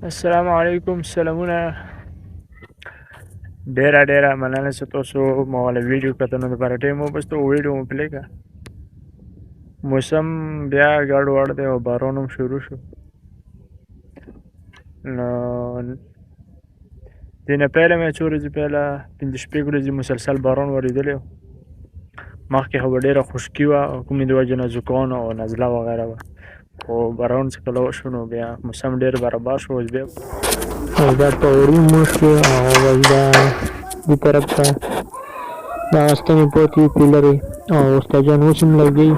السلام علیکم سلامونه ډیره مننه چې تاسو ما ول ویډیو کتنو لپاره ټیم مو بس ته ویډیو مو پلی کا موسم بیا ګډوډ دی او باران هم شروع شو نو دینه پیله مې څو ورځې پیله پنځه شپږ ورځې مسلسل باران ورېدلی و مخکې خو به ډېره خشکي وه کومې د وجې نه زکام او نزله وغیره وه خو باران چې کله وشو نو بیا موسم ډېر برابر شو اوس بیا دا پاوري موشو او دا دې طرف ته دا ستنې پروتې پیلرې او استاد جان اوس هم لګي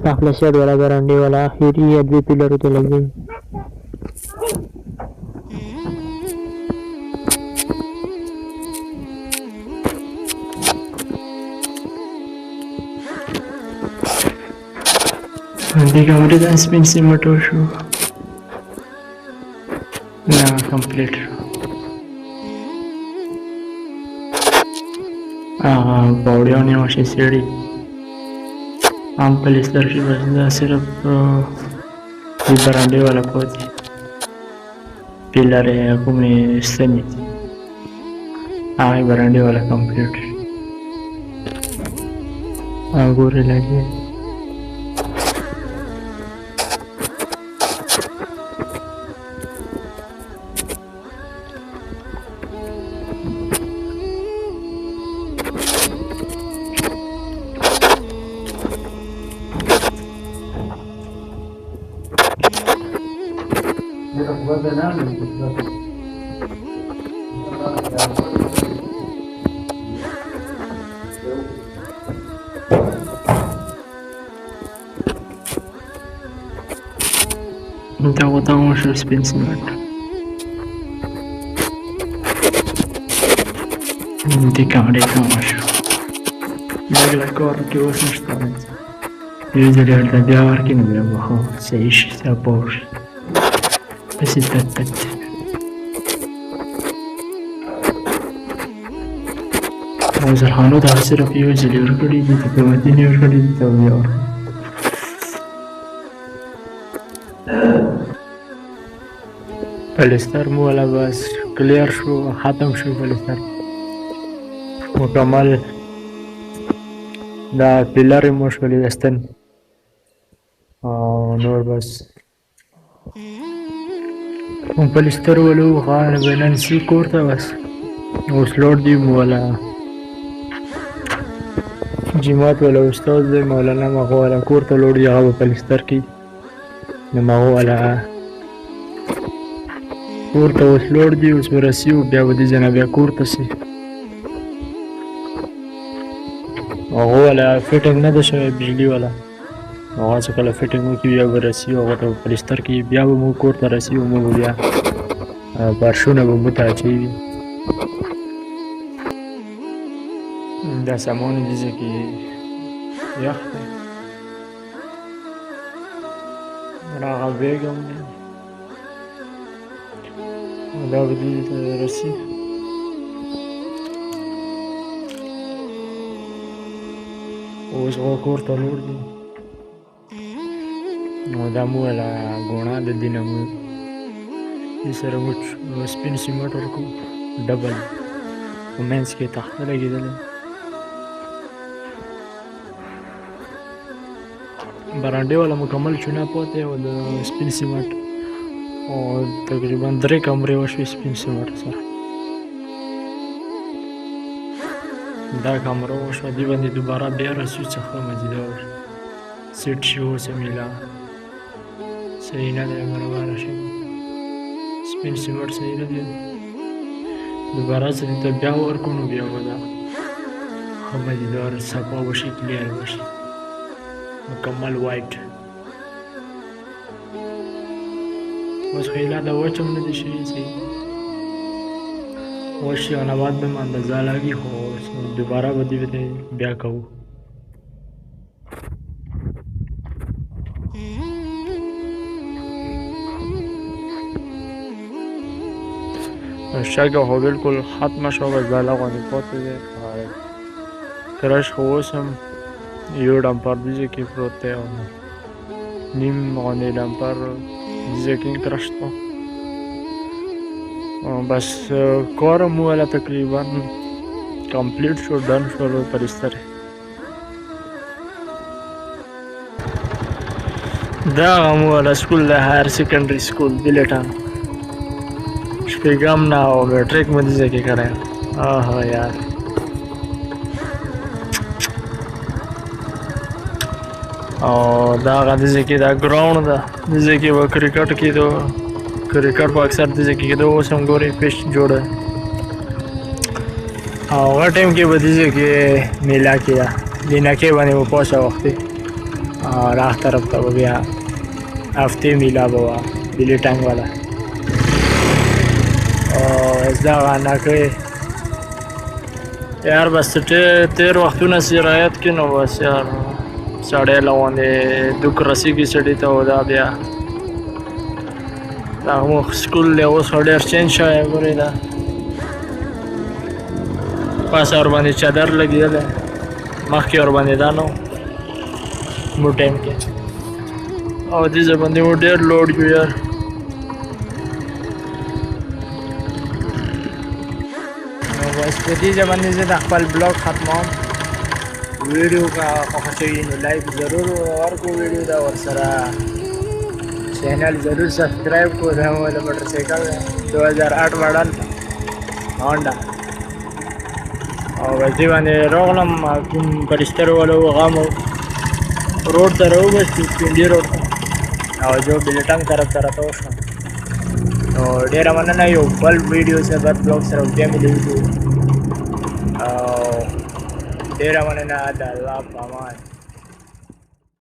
داخله سیډ والا ګرانډي والا اخري یا دوی پیلرو ته لګي دې کمرې ته سپین سیمټ وشو نه کمپلیټ شو باوړیان یې وشي سیړي هم پلیستر شي بس دا صرف دې برانډې والا پوتې پیلر یې کومې ستنې دي هغې برانډې والا کمپلیټ شي ګورې لګي دا وطن وشو سپین سیمټ دې کمرې ته وشو لږ لږ کار کې اوس نشته یو ځل یې ورته بیا ورکړي نو بیا به ښه صحیح شي سپور شي داسې تت تت او زرخانو ته صرف یو ځل یې ورکړي دي ته قیمتي یې ورکړي دي ته بیا ورکړي پلستر مو والا بس کلیر شو ختم شو پلستر مکمل دا پیلر مو شولې د ستن او نور بس پلستر ولو خان بننسي کور ته بس اوس لوړ دی مو والا جماعت والا استاد دی مولانا مغو والا کور ته لوړ دی هغه پلستر کی نو مغو والا کور ته اوس لوړ دی اوس ورسیو بیا به دې ځای نه بیا کور ته سي هغه والا فټینګ نه ده شوی بجلي والا هغه چې کله فټینګ وکړي بیا به رسي هغه ته پلستر کړي بیا به موږ کور ته رسي او موږ بیا فرشونه به موږ ته اچوي دا سامان دې ځای کې یخ دی راغه بیګ هم دی دا به دې ته رسي اوس هغه کور ته لوړ دی نو دا مو والا ګوڼه د دې نه مو دې سره سپین سیمټ ورکړو ډبل په منځ کې تخته لګېدلی برانډې والا مکمل چونه پاتې او د سپین سیمټ او تقریبا 3 کمرې وشوې سپین سیمټ سره دا کمره وشوه دې باندې دوباره بیا رسیو څخه مزیدار سیټ شي اوس میله صحیح نه دی برابره شي سپین سیمټ صحیح نه دی دوباره چې ته بیا ورکړو نو بیا به دا ښه مزیدار صفا وشي کلیر وشي مکمل وایټ اوس خو یې لا دا وچ هم نه دی شوي صحیح وچ شي او نه بعد به هم اندازه لګي خو دوباره به دې بیا کوو شګه خو بالکل ختمه شوه بس دا لغونې پاتې دی کرش خو اوس هم یو ډمپر دې ځای کې پروت دی او نیم غوندې ډمپر دې ځای کې کرش دی بس کور مو ولا تقریبا کمپلیټ شو ډن شو پرستر دا مو ولا سکول د هایر سیکنډري سکول بلټان شپږم نه او میټریک مې دې کې کړی یار او دا غږ کې دا ګراوند ده دې کې و کرکټ کې دو کرکټ په اکثر دې کې دو اوس هم ګوري پیش جوړه او هغه ټیم کې به دې کې میلا کې دینا کې باندې و پوسه وخت راح طرف ته بیا هفته میلا بوا بلی ټانګ والا او دا غانا کوي یار بس تیر وختونه سرایت کې نو بس یار ساړې لوندې دوک رسی کې سړی ته ودا بیا دا مو سکول له اوس ډېر چینج شوی ګورې دا پاس اور باندې چادر لګېدل مخکې اور باندې دا نو مو ټایم کې او دې باندې مو ډېر لوډ کړو یار نو بس په دې باندې زه د خپل بلاګ ختموم ویډیو کا خوښوي نو لایک ضرور ورکو ویډیو دا ورسره چینل ضرور سبسکرایب کو دا مولا موټر سایکل 2008 ماډل هونډا او دې باندې راغلم کوم پرستر ولو غام روډ ته راوځي پینډي روډ او جو بلټنګ طرف ته راته وشو نو ډېره مننه یو بل ویډیو سره بل بلاګ سره بیا ملو او ډېره مننه د الله په امان